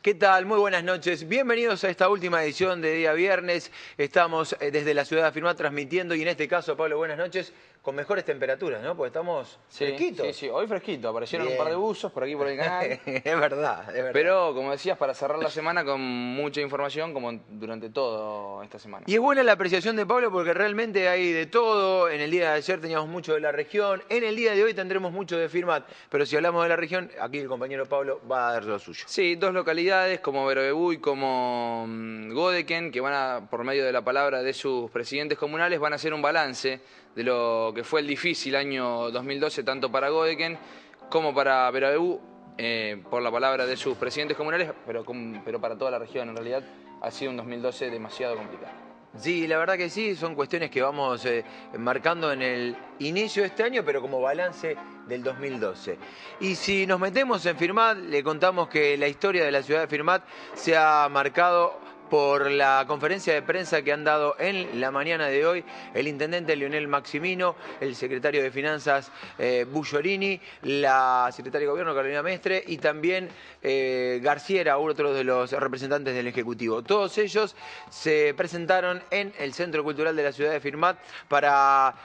¿Qué tal? Muy buenas noches. Bienvenidos a esta última edición de Día Viernes. Estamos desde la ciudad de Firmat transmitiendo y en este caso, Pablo, buenas noches, con mejores temperaturas, ¿no? Porque estamos fresquitos. Sí, hoy fresquito. Aparecieron un par de buzos por aquí por el canal. Es verdad, es verdad. Pero, como decías, para cerrar la semana con mucha información como durante toda esta semana. Y es buena la apreciación de Pablo porque realmente hay de todo. En el día de ayer teníamos mucho de la región. En el día de hoy tendremos mucho de Firmat. Pero si hablamos de la región, aquí el compañero Pablo va a dar lo suyo. Sí, dos localidades como Berobebu y como Godeken, que por medio de la palabra de sus presidentes comunales, van a hacer un balance de lo que fue el difícil año 2012, tanto para Godeken como para Berobebu, por la palabra de sus presidentes comunales, pero para toda la región. En realidad ha sido un 2012 demasiado complicado. Sí, la verdad que sí, son cuestiones que vamos marcando en el inicio de este año, pero como balance del 2012. Y si nos metemos en Firmat, le contamos que la historia de la ciudad de Firmat se ha marcado por la conferencia de prensa que han dado en la mañana de hoy el intendente Leonel Maximino, el secretario de Finanzas Bugliorini, la secretaria de Gobierno Carolina Mestre y también Garciera, otro de los representantes del Ejecutivo. Todos ellos se presentaron en el Centro Cultural de la ciudad de Firmat para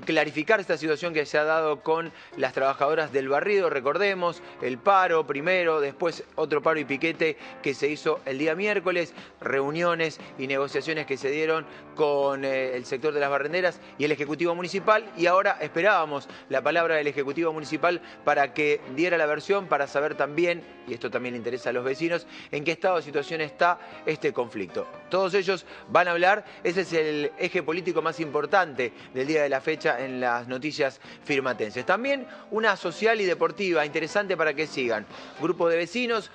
clarificar esta situación que se ha dado con las trabajadoras del barrido. Recordemos, el paro primero, después otro paro y piquete que se hizo el día miércoles, reuniones y negociaciones que se dieron con el sector de las barrenderas y el Ejecutivo Municipal, y ahora esperábamos la palabra del Ejecutivo Municipal para que diera la versión, para saber también, y esto también le interesa a los vecinos, en qué estado de situación está este conflicto. Todos ellos van a hablar, ese es el eje político más importante del día de la fecha en las noticias firmatenses. También una social y deportiva interesante para que sigan. Grupo de vecinos,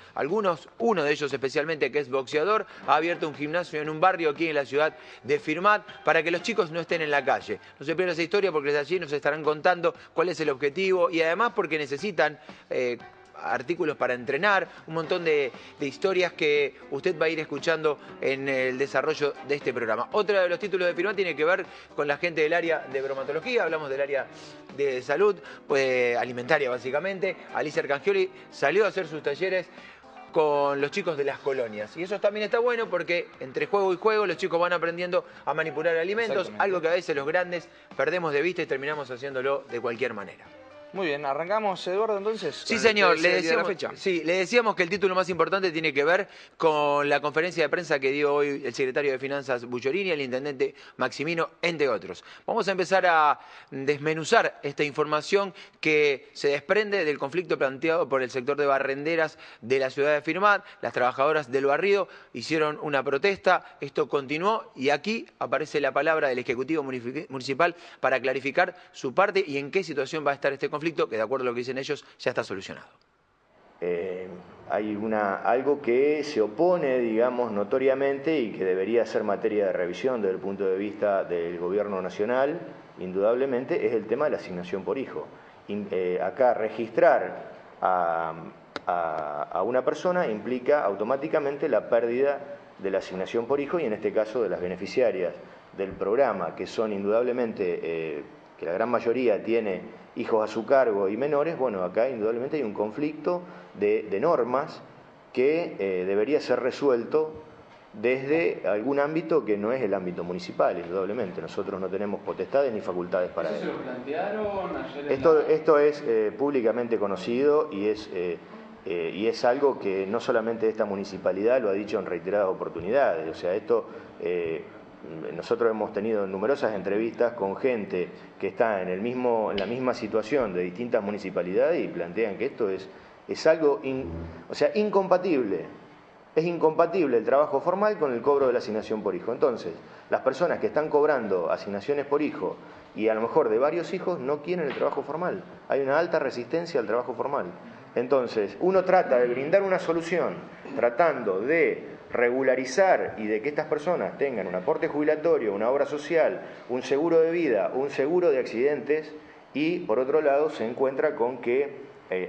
uno de ellos especialmente que es boxeador, ha abierto un gimnasio en un barrio aquí en la ciudad de Firmat para que los chicos no estén en la calle. No se pierda esa historia porque desde allí nos estarán contando cuál es el objetivo y además porque necesitan artículos para entrenar, un montón de historias que usted va a ir escuchando en el desarrollo de este programa. Otro de los títulos de Firmat tiene que ver con la gente del área de bromatología, hablamos del área de salud, alimentaria básicamente. Alicia Arcangioli salió a hacer sus talleres con los chicos de las colonias. Y eso también está bueno porque entre juego y juego los chicos van aprendiendo a manipular alimentos, algo que a veces los grandes perdemos de vista y terminamos haciéndolo de cualquier manera. Muy bien, arrancamos, Eduardo, entonces. Sí, señor, le decíamos que el título más importante tiene que ver con la conferencia de prensa que dio hoy el secretario de Finanzas Bugliorini, el intendente Maximino, entre otros. Vamos a empezar a desmenuzar esta información que se desprende del conflicto planteado por el sector de barrenderas de la ciudad de Firmat. Las trabajadoras del barrido hicieron una protesta, esto continuó y aquí aparece la palabra del Ejecutivo Municipal para clarificar su parte y en qué situación va a estar este conflicto, que de acuerdo a lo que dicen ellos ya está solucionado. Hay algo que se opone, digamos, notoriamente y que debería ser materia de revisión desde el punto de vista del gobierno nacional, indudablemente, es el tema de la asignación por hijo. Acá registrar a una persona implica automáticamente la pérdida de la asignación por hijo y en este caso de las beneficiarias del programa, que son indudablemente, que la gran mayoría tiene hijos a su cargo y menores. Bueno, acá indudablemente hay un conflicto de normas que debería ser resuelto desde algún ámbito que no es el ámbito municipal, indudablemente. Nosotros no tenemos potestades ni facultades para ello. ¿Se lo plantearon ayer? Esto es públicamente conocido y es algo que no solamente esta municipalidad lo ha dicho en reiteradas oportunidades. O sea, esto nosotros hemos tenido numerosas entrevistas con gente que está en la misma situación de distintas municipalidades y plantean que esto es algo incompatible. Es incompatible el trabajo formal con el cobro de la asignación por hijo. Entonces, las personas que están cobrando asignaciones por hijo y a lo mejor de varios hijos no quieren el trabajo formal. Hay una alta resistencia al trabajo formal. Entonces, uno trata de brindar una solución tratando de regularizar y de que estas personas tengan un aporte jubilatorio, una obra social, un seguro de vida, un seguro de accidentes, y por otro lado se encuentra con que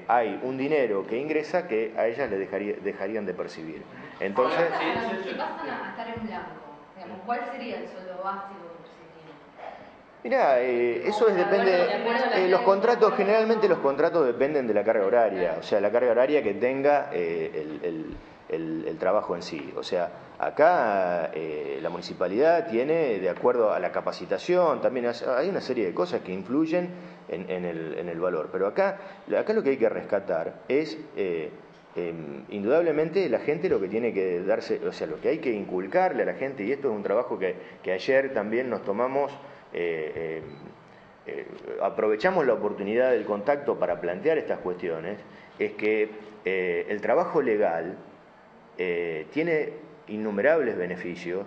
hay un dinero que ingresa que a ellas les dejarían de percibir. Entonces, si pasan a estar en blanco, digamos, ¿cuál sería el sueldo básico que se tiene? mirá, eso depende, los contratos, generalmente los contratos dependen de la carga horaria, o sea, la carga horaria que tenga el trabajo en sí. O sea, acá la municipalidad tiene, de acuerdo a la capacitación, también hay una serie de cosas que influyen en el valor. Pero acá lo que hay que rescatar es, indudablemente, la gente lo que tiene que darse, o sea, lo que hay que inculcarle a la gente, y esto es un trabajo que ayer también nos tomamos, aprovechamos la oportunidad del contacto para plantear estas cuestiones, es que el trabajo legal tiene innumerables beneficios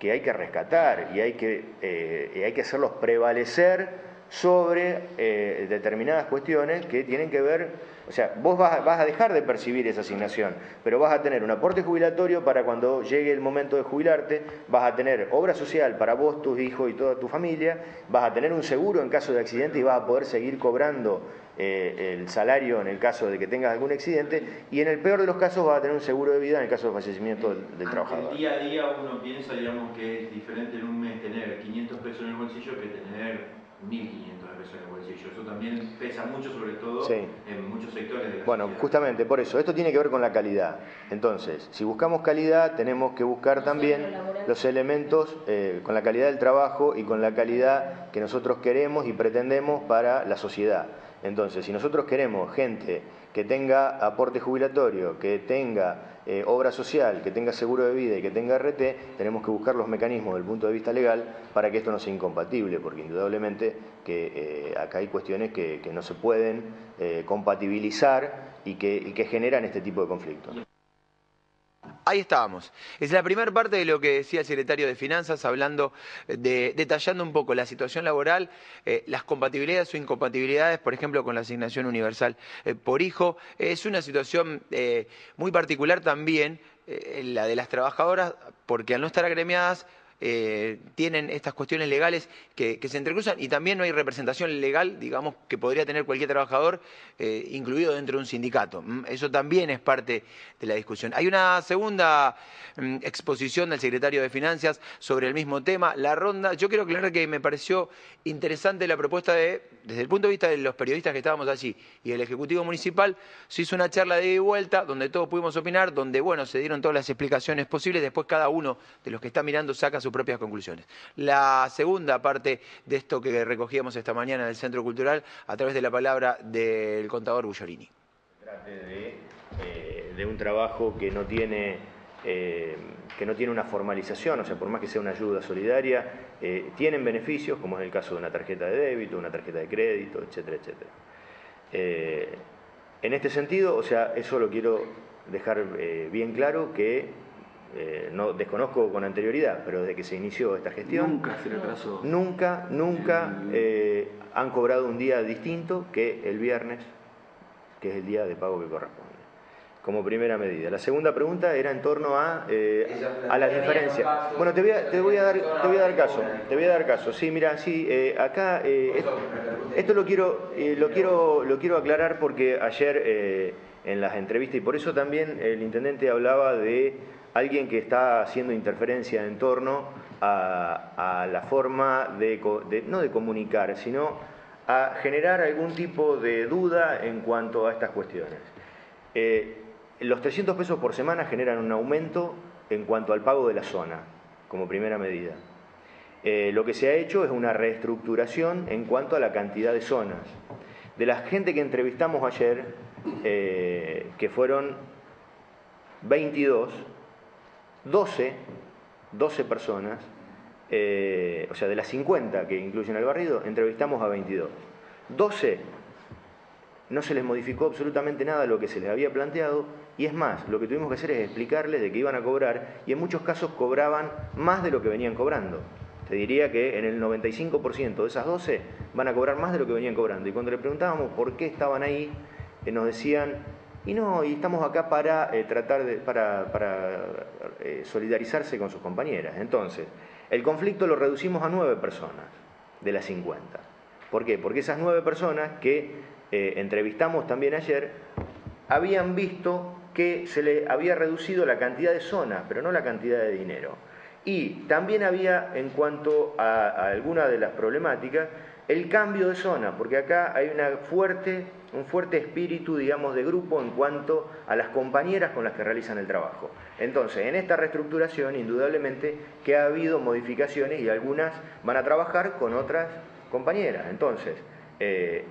que hay que rescatar y hay que hacerlos prevalecer sobre determinadas cuestiones que tienen que ver, o sea, vos vas a dejar de percibir esa asignación, pero vas a tener un aporte jubilatorio para cuando llegue el momento de jubilarte, vas a tener obra social para vos, tus hijos y toda tu familia, vas a tener un seguro en caso de accidente y vas a poder seguir cobrando el salario en el caso de que tengas algún accidente, y en el peor de los casos vas a tener un seguro de vida en el caso de fallecimiento del trabajador. El día a día uno piensa, digamos, que es diferente en un mes tener 500 pesos en el bolsillo que tener 1.500 pesos en el bolsillo. Eso también pesa mucho, sobre todo sí, en muchos sectores de la bueno, sociedad. justamente por eso, esto tiene que ver con la calidad. Entonces, si buscamos calidad, tenemos que buscar también los elementos con la calidad del trabajo y con la calidad que nosotros queremos y pretendemos para la sociedad. Entonces, si nosotros queremos gente que tenga aporte jubilatorio, que tenga obra social, que tenga seguro de vida y que tenga RT, tenemos que buscar los mecanismos desde el punto de vista legal para que esto no sea incompatible, porque indudablemente que acá hay cuestiones que no se pueden compatibilizar y que generan este tipo de conflictos. Ahí estábamos. Es la primera parte de lo que decía el secretario de Finanzas, hablando detallando un poco la situación laboral, las compatibilidades o incompatibilidades, por ejemplo, con la asignación universal por hijo. Es una situación muy particular también, la de las trabajadoras, porque al no estar agremiadas, tienen estas cuestiones legales que se entrecruzan, y también no hay representación legal, digamos, que podría tener cualquier trabajador incluido dentro de un sindicato. Eso también es parte de la discusión. Hay una segunda exposición del secretario de Finanzas sobre el mismo tema, la ronda. Yo quiero aclarar que me pareció interesante la propuesta desde el punto de vista de los periodistas que estábamos allí y el Ejecutivo Municipal, se hizo una charla de ida y vuelta donde todos pudimos opinar, donde, bueno, se dieron todas las explicaciones posibles, después cada uno de los que está mirando saca sus propias conclusiones. La segunda parte de esto que recogíamos esta mañana en el Centro Cultural a través de la palabra del contador Bullorini. Se trata de un trabajo que no tiene una formalización, o sea, por más que sea una ayuda solidaria, tienen beneficios, como es el caso de una tarjeta de débito, una tarjeta de crédito, etcétera, etcétera. En este sentido, o sea, eso lo quiero dejar bien claro que no desconozco con anterioridad, pero desde que se inició esta gestión, nunca se retrasó. Nunca han cobrado un día distinto que el viernes, que es el día de pago que corresponde, como primera medida. La segunda pregunta era en torno a la diferencia. Bueno, te voy a dar caso. Sí, mira, sí, acá esto lo quiero aclarar porque ayer en las entrevistas, y por eso también el intendente hablaba de alguien que está haciendo interferencia en torno a la forma no de comunicar, sino a generar algún tipo de duda en cuanto a estas cuestiones. Los 300 pesos por semana generan un aumento en cuanto al pago de la zona, como primera medida. Lo que se ha hecho es una reestructuración en cuanto a la cantidad de zonas. De la gente que entrevistamos ayer, que fueron 22, 12 personas o sea, de las 50 que incluyen el barrido, entrevistamos a 22. 12 no se les modificó absolutamente nada lo que se les había planteado, y es más, lo que tuvimos que hacer es explicarles de que iban a cobrar, y en muchos casos cobraban más de lo que venían cobrando. Te diría que en el 95% de esas 12 van a cobrar más de lo que venían cobrando. Y cuando le preguntábamos por qué estaban ahí, nos decían, y estamos acá para tratar de solidarizarse con sus compañeras. Entonces, el conflicto lo reducimos a 9 personas de las 50. ¿Por qué? Porque esas 9 personas que entrevistamos también ayer habían visto que se le había reducido la cantidad de zonas, pero no la cantidad de dinero. Y también había, en cuanto a alguna de las problemáticas, el cambio de zona, porque acá hay un fuerte espíritu, digamos, de grupo en cuanto a las compañeras con las que realizan el trabajo. Entonces, en esta reestructuración, indudablemente que ha habido modificaciones y algunas van a trabajar con otras compañeras. Entonces,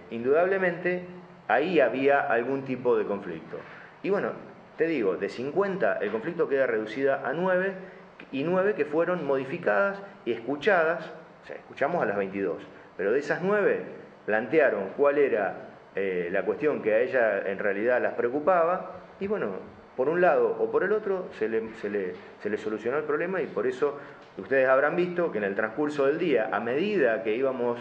indudablemente, ahí había algún tipo de conflicto. Y bueno, te digo, de 50 el conflicto queda reducida a 9, y 9 que fueron modificadas y escuchadas, o sea, escuchamos a las 22, pero de esas 9 plantearon cuál era la cuestión que a ella en realidad las preocupaba, y bueno, por un lado o por el otro se le solucionó el problema, y por eso ustedes habrán visto que en el transcurso del día, a medida que íbamos,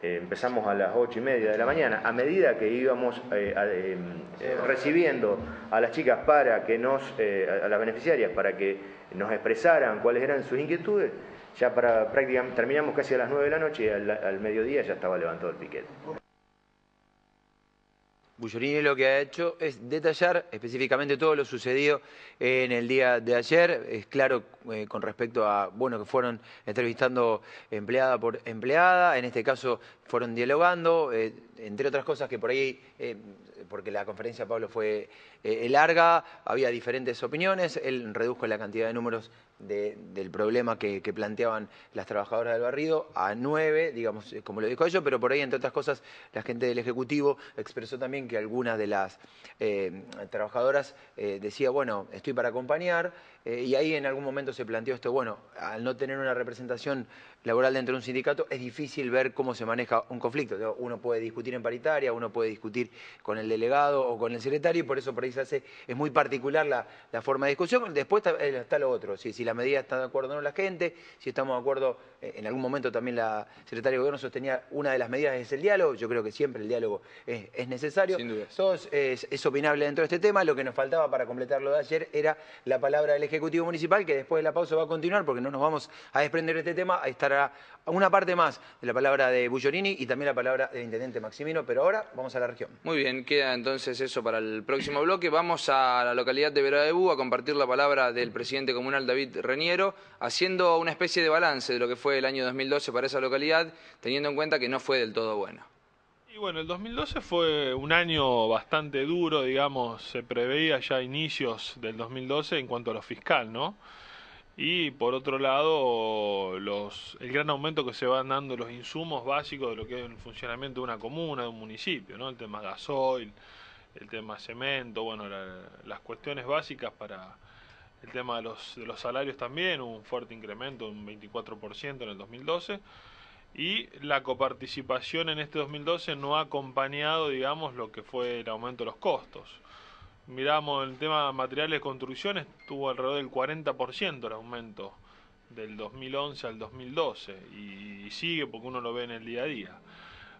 empezamos a las 8:30 de la mañana, a medida que íbamos recibiendo a las chicas para que a las beneficiarias para que nos expresaran cuáles eran sus inquietudes, ya prácticamente terminamos casi a las 9 de la noche, y al mediodía ya estaba levantado el piquete. Bugliorini lo que ha hecho es detallar específicamente todo lo sucedido en el día de ayer. Es claro con respecto a, bueno, que fueron entrevistando empleada por empleada, en este caso fueron dialogando, entre otras cosas que por ahí, porque la conferencia, Pablo, fue larga, había diferentes opiniones, él redujo la cantidad de números del problema que planteaban las trabajadoras del barrido a 9, digamos, como lo dijo ellos, pero por ahí, entre otras cosas, la gente del Ejecutivo expresó también que algunas de las trabajadoras decía, bueno, estoy para acompañar, y ahí en algún momento se planteó esto, bueno, al no tener una representación laboral dentro de un sindicato, es difícil ver cómo se maneja un conflicto. Uno puede discutir en paritaria, uno puede discutir con el delegado o con el secretario, y por eso por ahí es muy particular la forma de discusión. Después está lo otro, si la medida está de acuerdo o no la gente, si estamos de acuerdo, en algún momento también la secretaria de Gobierno sostenía, una de las medidas es el diálogo, yo creo que siempre el diálogo es necesario. Sin duda. Todo es opinable dentro de este tema. Lo que nos faltaba para completar lo de ayer era la palabra del Ejecutivo Municipal, que después de la pausa va a continuar, porque no nos vamos a desprender de este tema. Ahí estará una parte más de la palabra de Bugliorini y también la palabra del Intendente Maximino, pero ahora vamos a la región. Muy bien, queda entonces eso para el próximo bloque. Vamos a la localidad de Veradebú a compartir la palabra del presidente comunal David Reñero, haciendo una especie de balance de lo que fue el año 2012 para esa localidad, teniendo en cuenta que no fue del todo bueno. Y bueno, el 2012 fue un año bastante duro, digamos, se preveía ya a inicios del 2012 en cuanto a lo fiscal, ¿no? Y por otro lado, el gran aumento que se van dando los insumos básicos de lo que es el funcionamiento de una comuna, de un municipio, ¿no? El tema gasoil, el tema cemento, bueno, las cuestiones básicas para el tema de los salarios también, hubo un fuerte incremento, un 24% en el 2012. Y la coparticipación en este 2012 no ha acompañado, digamos, lo que fue el aumento de los costos. Miramos el tema de materiales de construcción, estuvo alrededor del 40% el aumento del 2011 al 2012 y sigue porque uno lo ve en el día a día.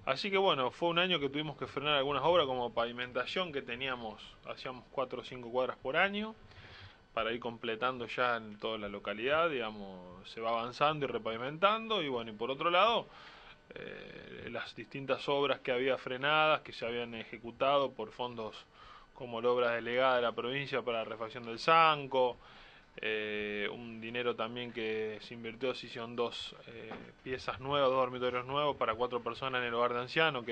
Así que bueno, fue un año que tuvimos que frenar algunas obras como pavimentación que hacíamos 4 o 5 cuadras por año para ir completando ya en toda la localidad, digamos, se va avanzando y repavimentando, y bueno, y por otro lado, las distintas obras que había frenadas, que se habían ejecutado por fondos como la obra delegada de la provincia para la refacción del Zanco, un dinero también que se invirtió, se hicieron 2 piezas nuevas, 2 dormitorios nuevos para 4 personas en el hogar de ancianos,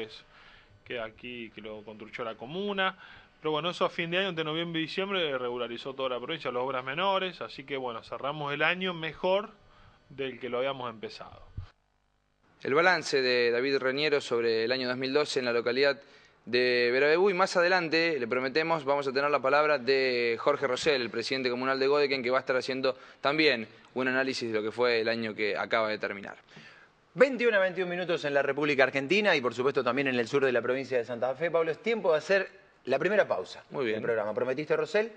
que aquí que lo construyó la comuna. Pero bueno, eso a fin de año, entre noviembre y diciembre, regularizó toda la provincia, las obras menores, así que bueno, cerramos el año mejor del que lo habíamos empezado. El balance de David Reñero sobre el año 2012 en la localidad de Verabebú, y más adelante, le prometemos, vamos a tener la palabra de Jorge Rosell, el presidente comunal de Godeken, que va a estar haciendo también un análisis de lo que fue el año que acaba de terminar. 21 a 21 minutos en la República Argentina y por supuesto también en el sur de la provincia de Santa Fe. Pablo, es tiempo de hacer la primera pausa del programa. ¿Prometiste, Rosell?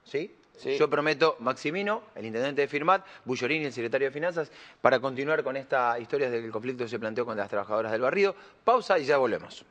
¿Sí? Sí. Yo prometo Maximino, el intendente de Firmat, Bullorini, el secretario de Finanzas, para continuar con esta historia del conflicto que se planteó con las trabajadoras del barrio. Pausa y ya volvemos.